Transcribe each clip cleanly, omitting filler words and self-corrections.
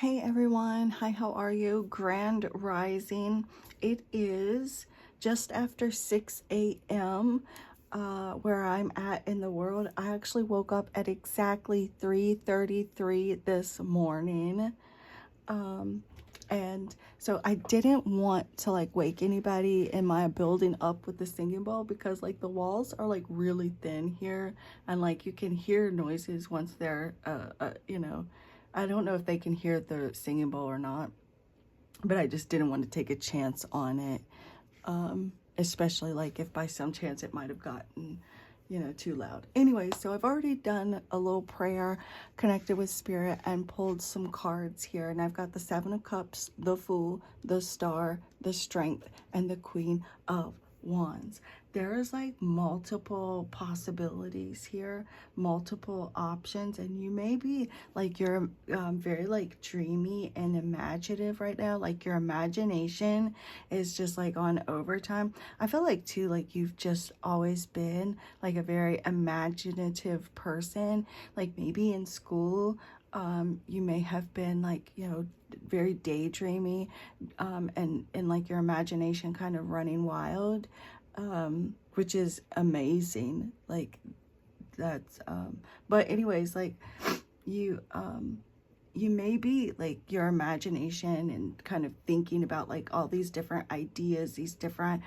Hey everyone, hi, how are you? Grand Rising. It is just after 6 a.m. Where I'm at in the world. I actually woke up at exactly 3:33 this morning. And so I didn't want to like wake anybody in my building up with the singing bowl because like the walls are like really thin here, and like you can hear noises once they're I don't know if they can hear the singing bowl or not, but I just didn't want to take a chance on it, especially like if by some chance it might have gotten too loud. Anyway, so I've already done a little prayer, connected with spirit, and pulled some cards here. And I've got the Seven of Cups, the Fool, the Star, the Strength, and the Queen of Wands. There is like multiple possibilities here, multiple options, and you may be like you're very like dreamy and imaginative right now. Like your imagination is just like on overtime. I feel like too, like you've just always been like a very imaginative person. Like maybe in school, you may have been like, very daydreamy, and like your imagination kind of running wild, which is amazing. Like that's, but anyways, like you, you may be like your imagination and kind of thinking about like all these different ideas, these different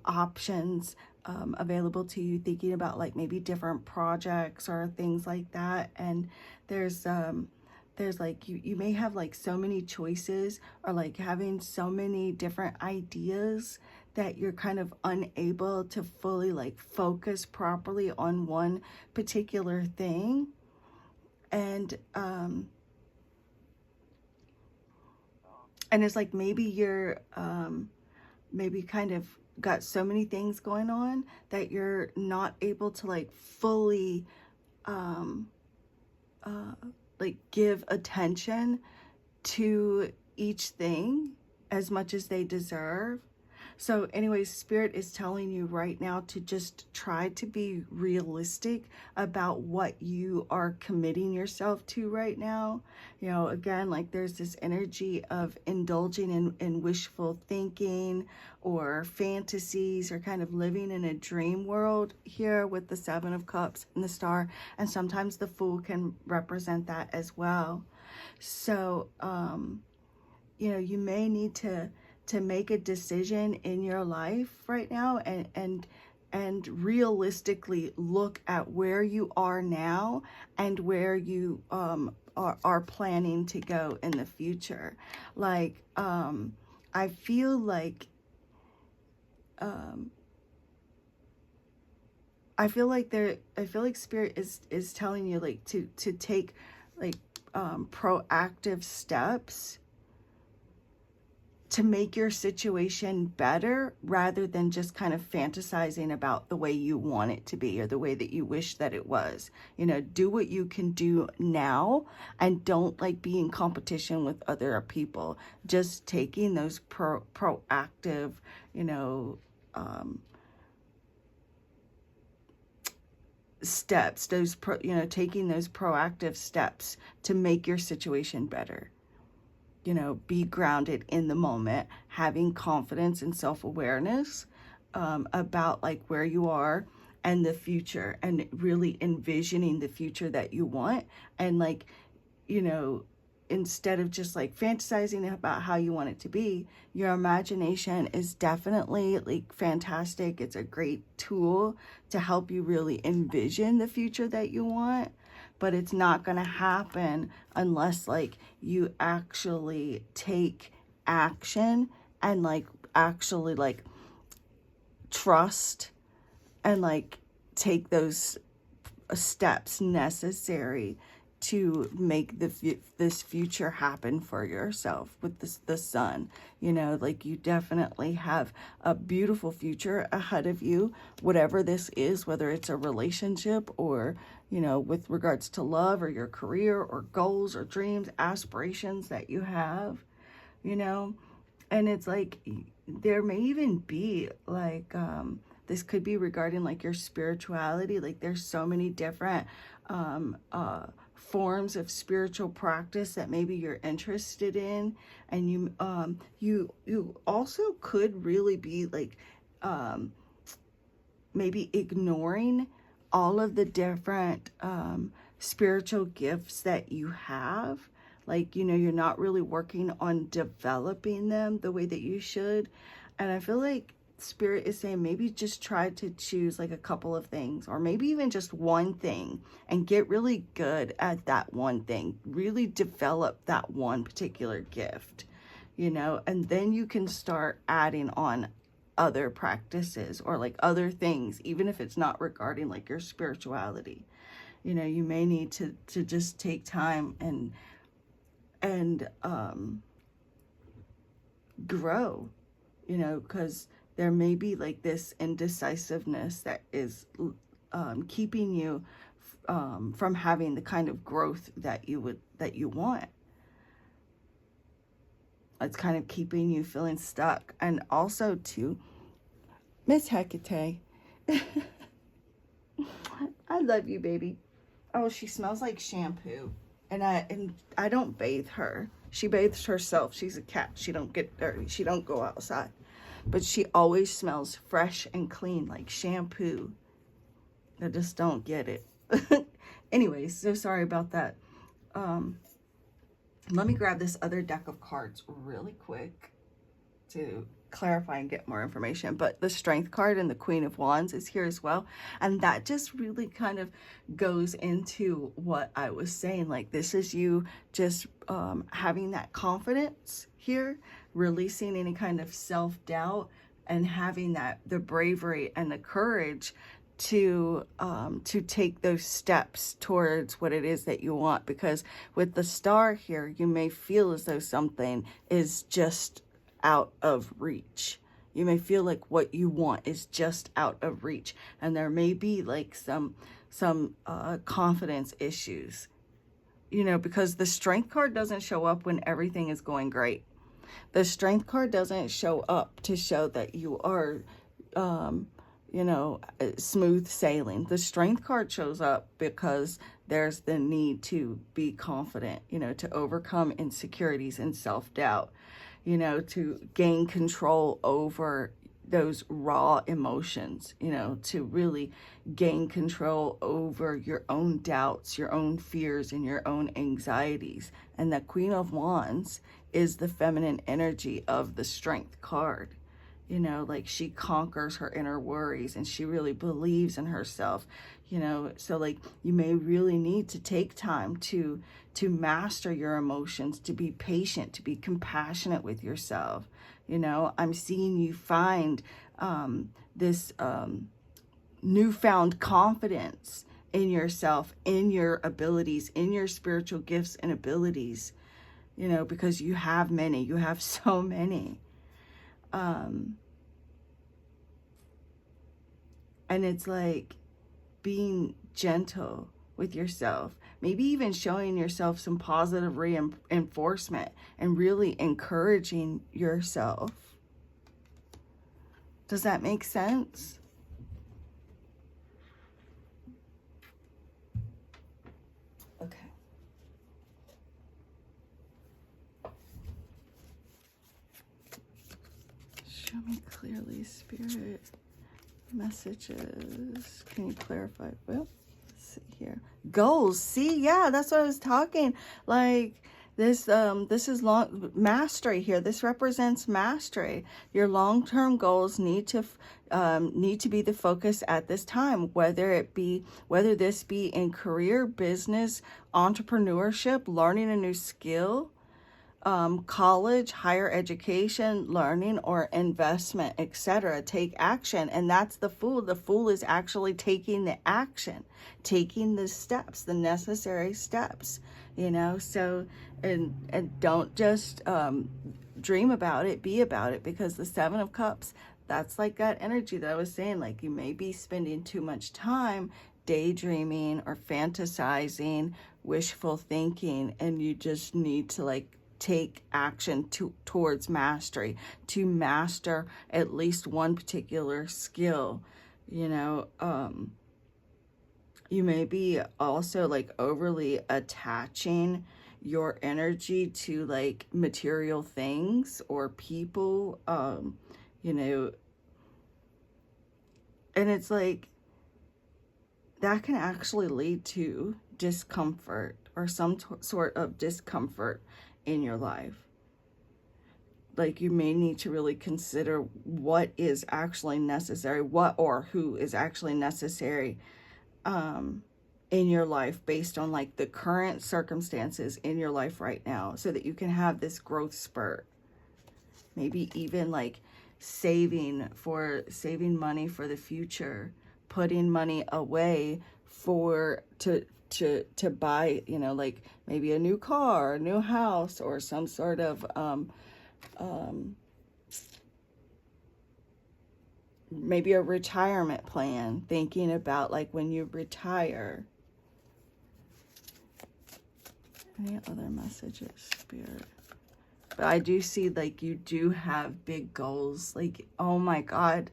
options available to you, thinking about like maybe different projects or things like that. And there's like you may have like so many choices, or like having so many different ideas that you're kind of unable to fully like focus properly on one particular thing. And it's like maybe you're maybe kind of got so many things going on that you're not able to like fully um like give attention to each thing as much as they deserve. So anyways, spirit is telling you right now to just try to be realistic about what you are committing yourself to right now. Again, like there's this energy of indulging in wishful thinking or fantasies, or kind of living in a dream world here with the Seven of Cups and the Star. And sometimes the Fool can represent that as well. So, you may need to make a decision in your life right now, and realistically look at where you are now and where you are planning to go in the future. Like I feel like spirit is telling you like to take like proactive steps to make your situation better, rather than just kind of fantasizing about the way you want it to be or the way that you wish that it was. Do what you can do now, and don't like be in competition with other people. Just taking those proactive, steps, taking those proactive steps to make your situation better. Be grounded in the moment, having confidence and self-awareness about like where you are and the future, and really envisioning the future that you want. And like, instead of just like fantasizing about how you want it to be, your imagination is definitely like fantastic. It's a great tool to help you really envision the future that you want, but it's not going to happen unless like you actually take action, and like actually like trust, and like take those steps necessary to make this future happen for yourself with the Sun. Like you definitely have a beautiful future ahead of you, whatever this is, whether it's a relationship or with regards to love, or your career, or goals, or dreams, aspirations that you have. And it's like there may even be like this could be regarding like your spirituality. Like there's so many different forms of spiritual practice that maybe you're interested in, and you also could really be like maybe ignoring all of the different spiritual gifts that you have. Like, you know, you're not really working on developing them the way that you should. And I feel like Spirit is saying maybe just try to choose like a couple of things, or maybe even just one thing, and get really good at that one thing. Really develop that one particular gift, you know, and then you can start adding on other practices or like other things, even if it's not regarding like your spirituality. You know, you may need to just take time and grow, you know, because there may be like this indecisiveness that is keeping you from having the kind of growth that you want. It's kind of keeping you feeling stuck. And also too, Miss Hecate, I love you, baby. Oh, she smells like shampoo. And I don't bathe her. She bathes herself. She's a cat. She don't get dirty. She don't go outside. But she always smells fresh and clean, like shampoo. I just don't get it. Anyways, so sorry about that. Let me grab this other deck of cards really quick to clarify and get more information. But the Strength card and the Queen of Wands is here as well, and that just really kind of goes into what I was saying. Like, this is you just having that confidence here, releasing any kind of self-doubt, and having the bravery and the courage to take those steps towards what it is that you want. Because with the Star here, you may feel as though something is just out of reach. You may feel like what you want is just out of reach, and there may be like some confidence issues, you know, because the Strength card doesn't show up when everything is going great. The Strength card doesn't show up to show that you are you know, smooth sailing. The Strength card shows up because there's the need to be confident, you know, to overcome insecurities and self-doubt, you know, to gain control over those raw emotions, you know, to really gain control over your own doubts, your own fears, and your own anxieties. And the Queen of Wands is the feminine energy of the Strength card. You know, like, she conquers her inner worries and she really believes in herself, you know. So like, you may really need to take time to master your emotions, to be patient, to be compassionate with yourself. You know, I'm seeing you find this newfound confidence in yourself, in your abilities, in your spiritual gifts and abilities, you know, because you have many, you have so many. And it's like being gentle with yourself, maybe even showing yourself some positive reinforcement and really encouraging yourself. Does that make sense? Okay. Show me clearly, Spirit. Messages. Can you clarify? Well, let's see here. Goals. See, yeah, that's what I was talking. Like, this is long mastery here. This represents mastery. Your long-term goals need to be the focus at this time, whether this be in career, business, entrepreneurship, learning a new skill, college, higher education, learning, or investment, etc. Take action. And that's the Fool. The Fool is actually taking the action, taking the steps, the necessary steps, you know. So, and don't just dream about it, be about it, because the Seven of Cups, that's like that energy that I was saying. Like, you may be spending too much time daydreaming or fantasizing, wishful thinking, and you just need to like take action towards mastery, to master at least one particular skill, you know. You may be also like overly attaching your energy to like material things or people, you know, and it's like that can actually lead to discomfort or some sort of discomfort in your life. Like you may need to really consider what is actually necessary, what or who is actually necessary in your life based on like the current circumstances in your life right now, so that you can have this growth spurt. Maybe even like saving money for the future, putting money away for to buy, you know, like maybe a new car, a new house, or some sort of maybe a retirement plan, thinking about like when you retire. Any other messages, Spirit? But I do see like you do have big goals. Like, oh my God,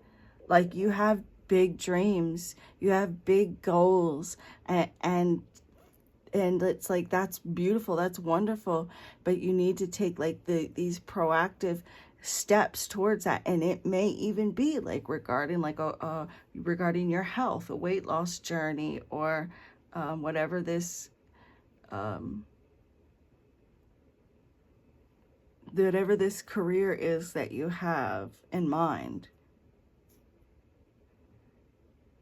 like you have big dreams, you have big goals, and it's like, that's beautiful, that's wonderful, but you need to take like these proactive steps towards that. And it may even be like regarding like regarding your health, a weight loss journey, or whatever this whatever this career is that you have in mind.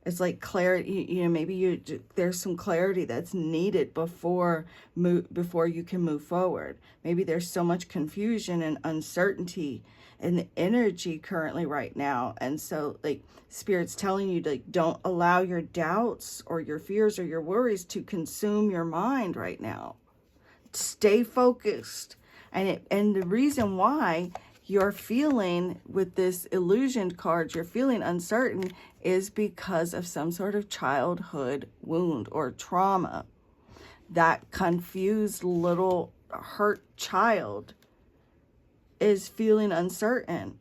It's like clarity, you know, maybe there's some clarity that's needed before you can move forward. Maybe there's so much confusion and uncertainty in the energy currently right now. And so like Spirit's telling you to like, don't allow your doubts or your fears or your worries to consume your mind right now. Stay focused. And the reason why you're feeling with this illusion card, you're feeling uncertain, is because of some sort of childhood wound or trauma. That confused little hurt child is feeling uncertain.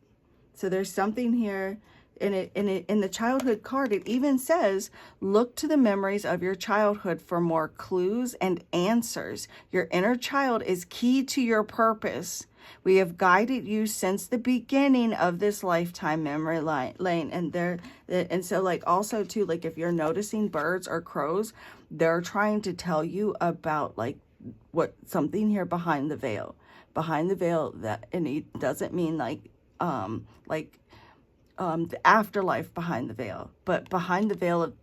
So there's something here in the childhood card. It even says, look to the memories of your childhood for more clues and answers. Your inner child is key to your purpose. We have guided you since the beginning of this lifetime memory lane. And so like also too, like if you're noticing birds or crows, they're trying to tell you about like something here behind the veil. Behind the veil, that, and it doesn't mean like the afterlife behind the veil, but behind the veil of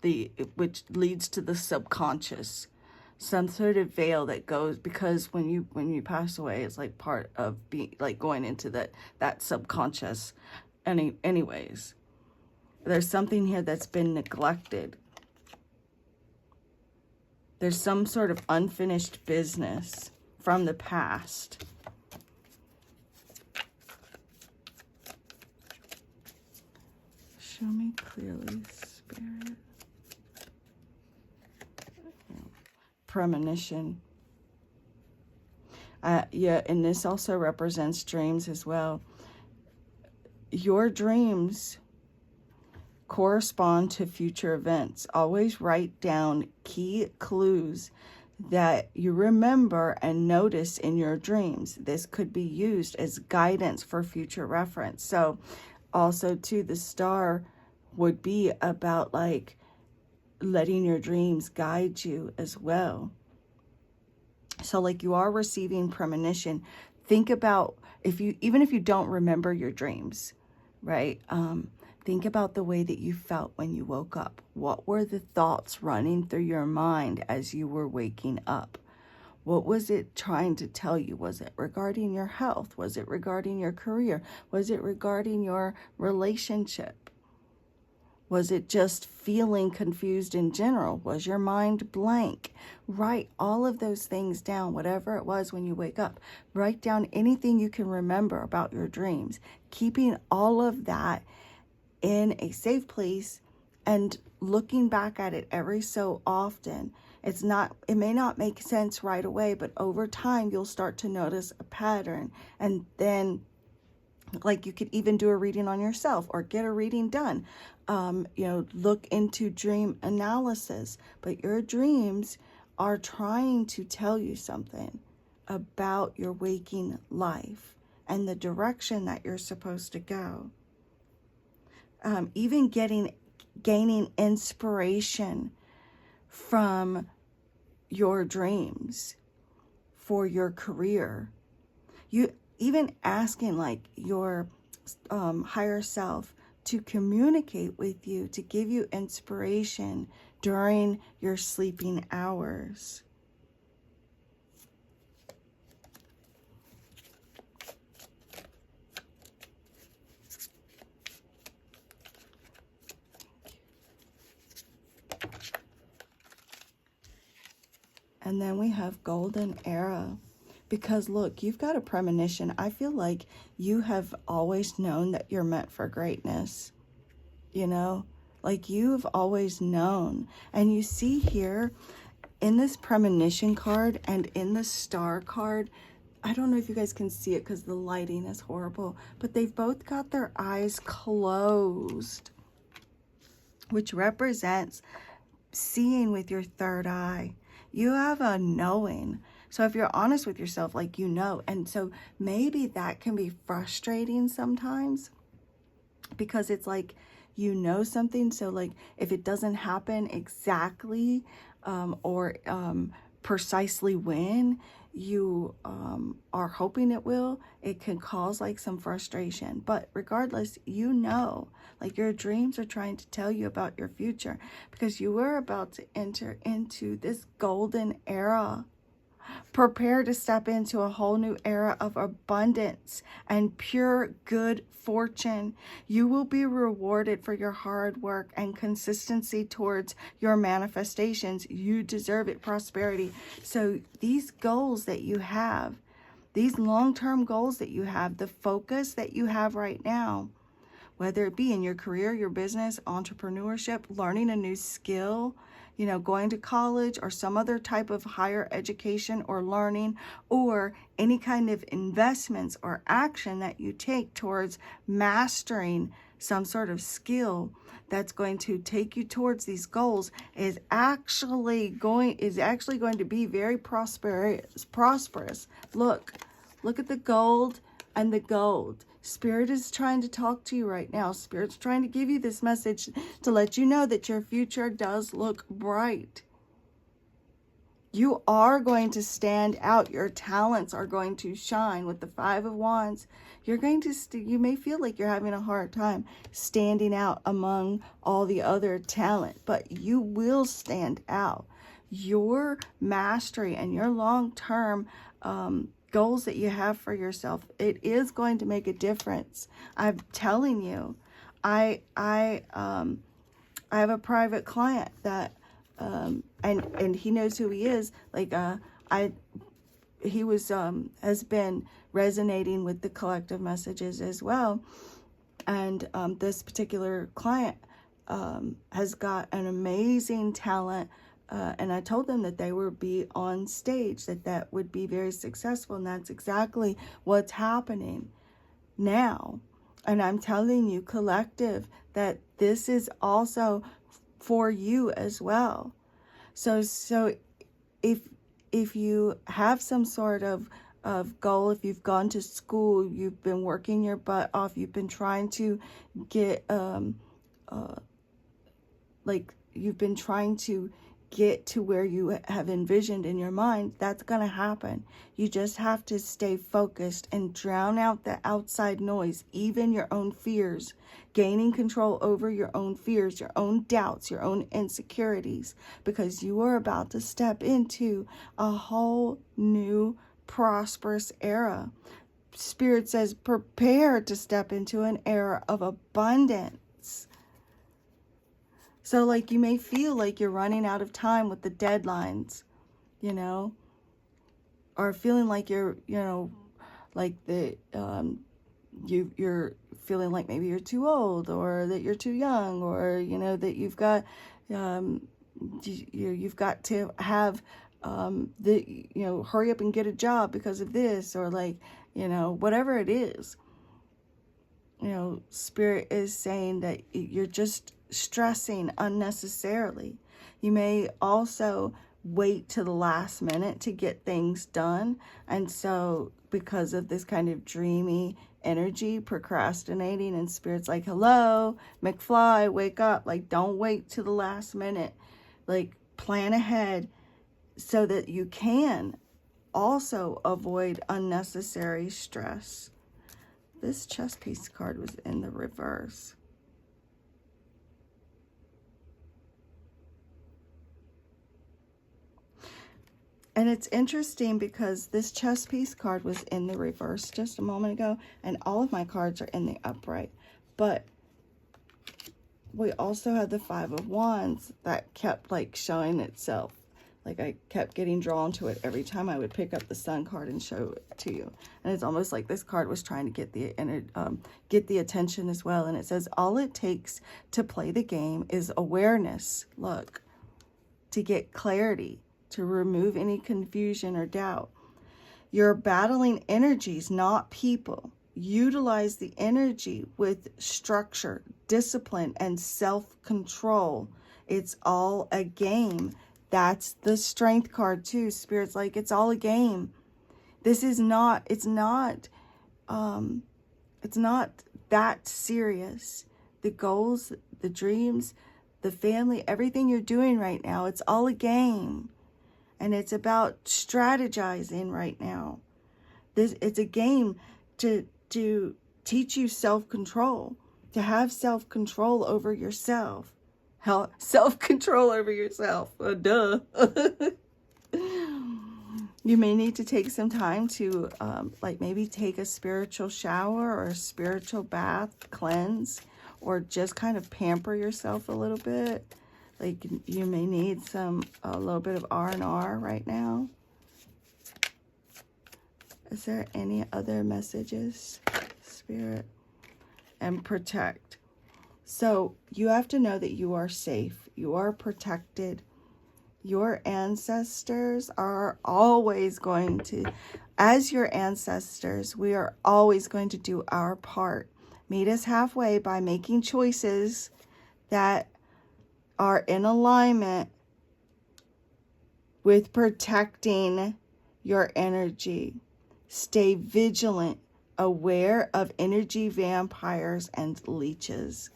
which leads to the subconscious, some sort of veil that goes, because when you pass away, it's like part of being like going into that subconscious. Anyways, there's something here that's been neglected. There's some sort of unfinished business from the past. Show me clearly, Spirit. Premonition. Yeah, and this also represents dreams as well. Your dreams correspond to future events. Always write down key clues that you remember and notice in your dreams. This could be used as guidance for future reference. So also too, the star would be about like letting your dreams guide you as well. So like you are receiving premonition. Think about even if you don't remember your dreams, right? Think about the way that you felt when you woke up. What were the thoughts running through your mind as you were waking up? What was it trying to tell you? Was it regarding your health? Was it regarding your career? Was it regarding your relationship? Was it just feeling confused in general? Was your mind blank? Write all of those things down, whatever it was when you wake up. Write down anything you can remember about your dreams, keeping all of that in a safe place and looking back at it every so often. It may not make sense right away, but over time you'll start to notice a pattern. And then like you could even do a reading on yourself or get a reading done look into dream analysis. But your dreams are trying to tell you something about your waking life and the direction that you're supposed to go. Even gaining inspiration from your dreams for your career. You even asking like your higher self to communicate with you, to give you inspiration during your sleeping hours. And then we have golden era. Because look, you've got a premonition. I feel like you have always known that you're meant for greatness. You know, like you've always known. And you see here in this premonition card and in the star card, I don't know if you guys can see it because the lighting is horrible, but they've both got their eyes closed, which represents seeing with your third eye. You have a knowing. So if you're honest with yourself, like you know, and so maybe that can be frustrating sometimes because it's like, you know something. So like if it doesn't happen exactly or precisely when you are hoping it will, it can cause like some frustration. But regardless, you know, like your dreams are trying to tell you about your future because you were about to enter into this golden era. Prepare to step into a whole new era of abundance and pure good fortune. You will be rewarded for your hard work and consistency towards your manifestations. You deserve it, prosperity. So these goals that you have, these long-term goals that you have, the focus that you have right now, whether it be in your career, your business, entrepreneurship, learning a new skill, you know, going to college or some other type of higher education or learning, or any kind of investments or action that you take towards mastering some sort of skill that's going to take you towards these goals is actually going to be very prosperous. Look at the gold and the gold. Spirit is trying to talk to you right now. Spirit's trying to give you this message to let you know that your future does look bright. You are going to stand out. Your talents are going to shine with the Five of Wands. You're going to, you may feel like you're having a hard time standing out among all the other talent, but you will stand out. Your mastery and your long-term goals that you have for yourself, it is going to make a difference. I'm telling you. I have a private client that and he knows who he is. Like he was has been resonating with the collective messages as well. And this particular client has got an amazing talent. And I told them that they would be on stage, that would be very successful. And that's exactly what's happening now. And I'm telling you, collective, that this is also for you as well. So if you have some sort of goal, if you've gone to school, you've been working your butt off, you've been trying to get you've been trying to get to where you have envisioned in your mind, that's going to happen. You just have to stay focused and drown out the outside noise, even your own fears, gaining control over your own fears, your own doubts, your own insecurities, because you are about to step into a whole new prosperous era. Spirit says, prepare to step into an era of abundance. So like you may feel like you're running out of time with the deadlines, you know, or feeling like you're, you know, like the you're feeling like maybe you're too old, or that you're too young, or you know that you've got you've got to have hurry up and get a job because of this, or like, you know, whatever it is. You know, Spirit is saying that you're just stressing unnecessarily. You may also wait to the last minute to get things done. And so because of this kind of dreamy energy, procrastinating, and Spirit's like, hello, McFly, wake up. Like, don't wait to the last minute. Like, plan ahead so that you can also avoid unnecessary stress. This chess piece card was in the reverse. And it's interesting because this chess piece card was in the reverse just a moment ago, and all of my cards are in the upright. But we also had the Five of Wands that kept like showing itself. Like I kept getting drawn to it every time I would pick up the Sun card and show it to you. And it's almost like this card was trying to get the attention as well. And it says, all it takes to play the game is awareness. Look, to get clarity, to remove any confusion or doubt. You're battling energies, not people. Utilize the energy with structure, discipline, and self-control. It's all a game. That's the Strength card too. Spirit's like, it's all a game. This is not, it's not that serious. The goals, the dreams, the family, everything you're doing right now, it's all a game. And it's about strategizing right now. It's a game to teach you self-control, to have self-control over yourself. Self-control over yourself. Duh. You may need to take some time to like maybe take a spiritual shower or a spiritual bath, cleanse, or just kind of pamper yourself a little bit. Like you may need a little bit of R&R right now. Is there any other messages, Spirit? And protect. So you have to know that you are safe. You are protected. Your ancestors are always going to, as your ancestors, we are always going to do our part. Meet us halfway by making choices that are in alignment with protecting your energy. Stay vigilant, aware of energy vampires and leeches.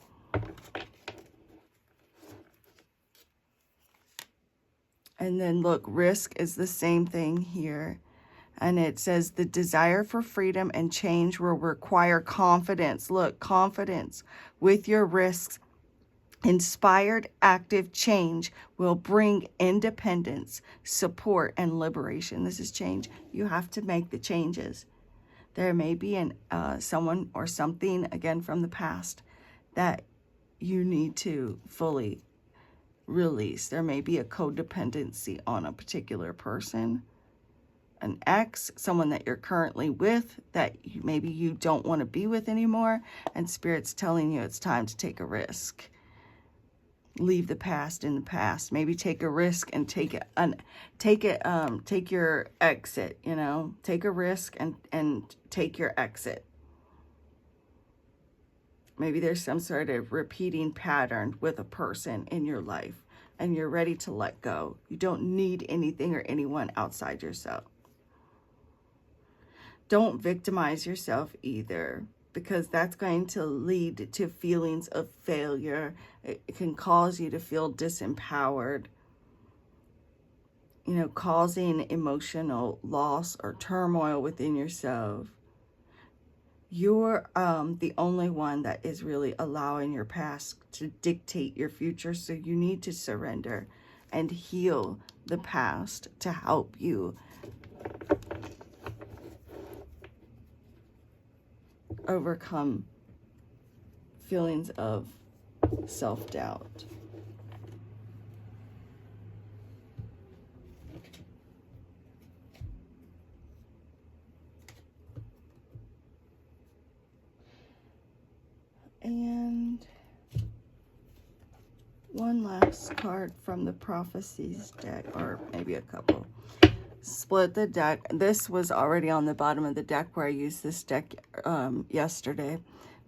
And then look, risk is the same thing here. And it says the desire for freedom and change will require confidence. Look, confidence with your risks. Inspired, active change will bring independence, support, and liberation. This is change. You have to make the changes. There may be someone or something, again, from the past that you need to fully release. There may be a codependency on a particular person, an ex, someone that you're currently with that maybe you don't want to be with anymore, and Spirit's telling you it's time to take a risk. Leave the past in the past. Maybe take a risk and take your exit, you know. Take a risk and take your exit. Maybe there's some sort of repeating pattern with a person in your life and you're ready to let go. You don't need anything or anyone outside yourself. Don't victimize yourself either, because that's going to lead to feelings of failure. It can cause you to feel disempowered, you know, causing emotional loss or turmoil within yourself. You're the only one that is really allowing your past to dictate your future, so you need to surrender and heal the past to help you overcome feelings of self-doubt. And one last card from the Prophecies deck, or maybe a couple. Split the deck. This was already on the bottom of the deck where I used this deck yesterday,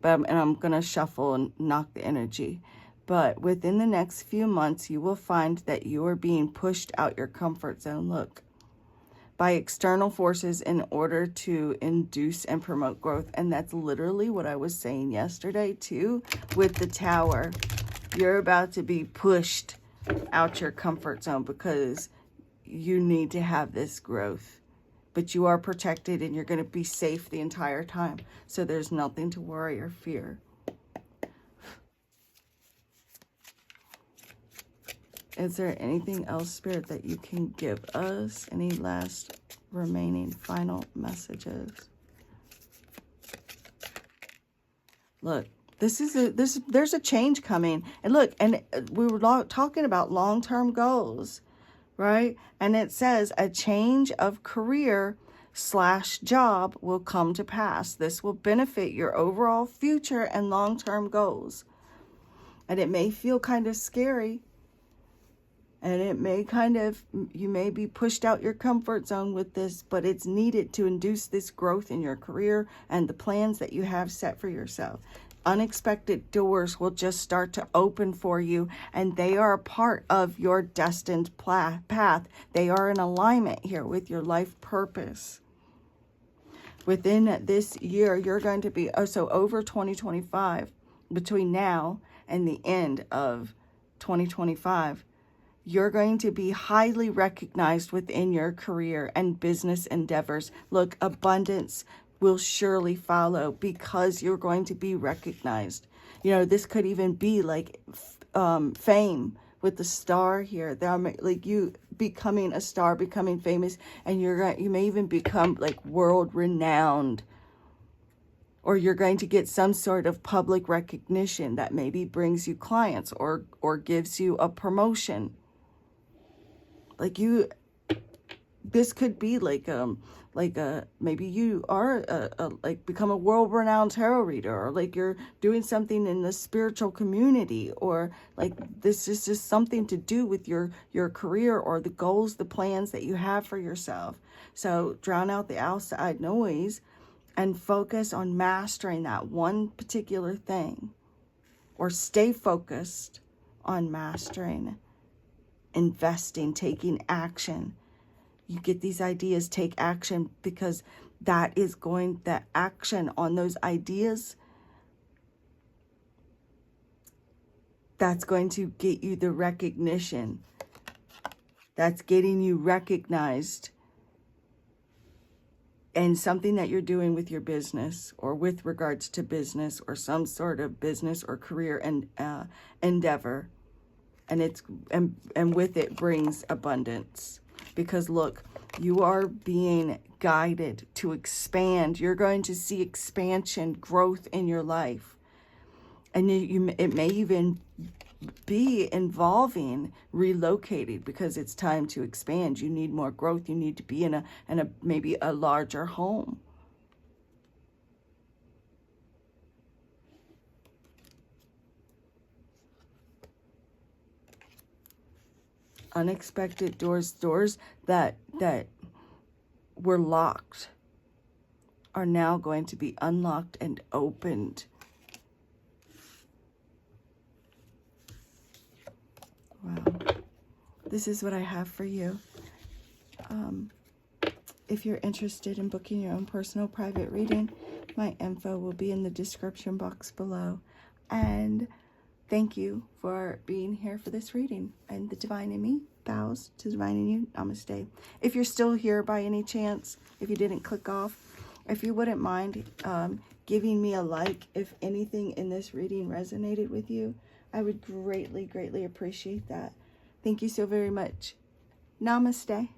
and I'm gonna shuffle and knock the energy. But within the next few months, you will find that you are being pushed out your comfort zone. Look, by external forces in order to induce and promote growth. And that's literally what I was saying yesterday too with the Tower. You're about to be pushed out your comfort zone because you need to have this growth. But you are protected and you're going to be safe the entire time. So there's nothing to worry or fear. Is there anything else, Spirit, that you can give us? Any last remaining final messages? Look, there's a change coming. And look, and we were talking about long-term goals, right? And it says a change of career / job will come to pass. This will benefit your overall future and long-term goals. And it may feel kind of scary. And it may you may be pushed out your comfort zone with this, but it's needed to induce this growth in your career and the plans that you have set for yourself. Unexpected doors will just start to open for you, and they are a part of your destined path. They are in alignment here with your life purpose. Within this year, you're going to be, so over 2025, between now and the end of 2025, you're going to be highly recognized within your career and business endeavors. Look, abundance will surely follow because you're going to be recognized. You know, this could even be like fame with the star here. Like you becoming a star, becoming famous, and you may even become like world renowned. Or you're going to get some sort of public recognition that maybe brings you clients or gives you a promotion. Like this could be maybe you are like become a world-renowned tarot reader, or like you're doing something in the spiritual community, or like this is just something to do with your career or the goals, the plans that you have for yourself. So drown out the outside noise and focus on mastering that one particular thing, or stay focused on mastering, investing, taking action. You get these ideas, take action, because that action on those ideas, that's going to get you the recognition. That's getting you recognized in something that you're doing with your business, or with regards to business, or some sort of business or career and endeavor. And with it brings abundance. Because look, you are being guided to expand. You're going to see expansion, growth in your life. And it may even be involving relocating, because it's time to expand. You need more growth. You need to be in a maybe a larger home. Unexpected doors that were locked are now going to be unlocked and opened. Wow. This is what I have for you. If you're interested in booking your own personal private reading, my info will be in the description box below. And thank you for being here for this reading. And the Divine in me bows to Divine in you. Namaste. If you're still here by any chance, if you didn't click off, if you wouldn't mind giving me a like if anything in this reading resonated with you, I would greatly, greatly appreciate that. Thank you so very much. Namaste.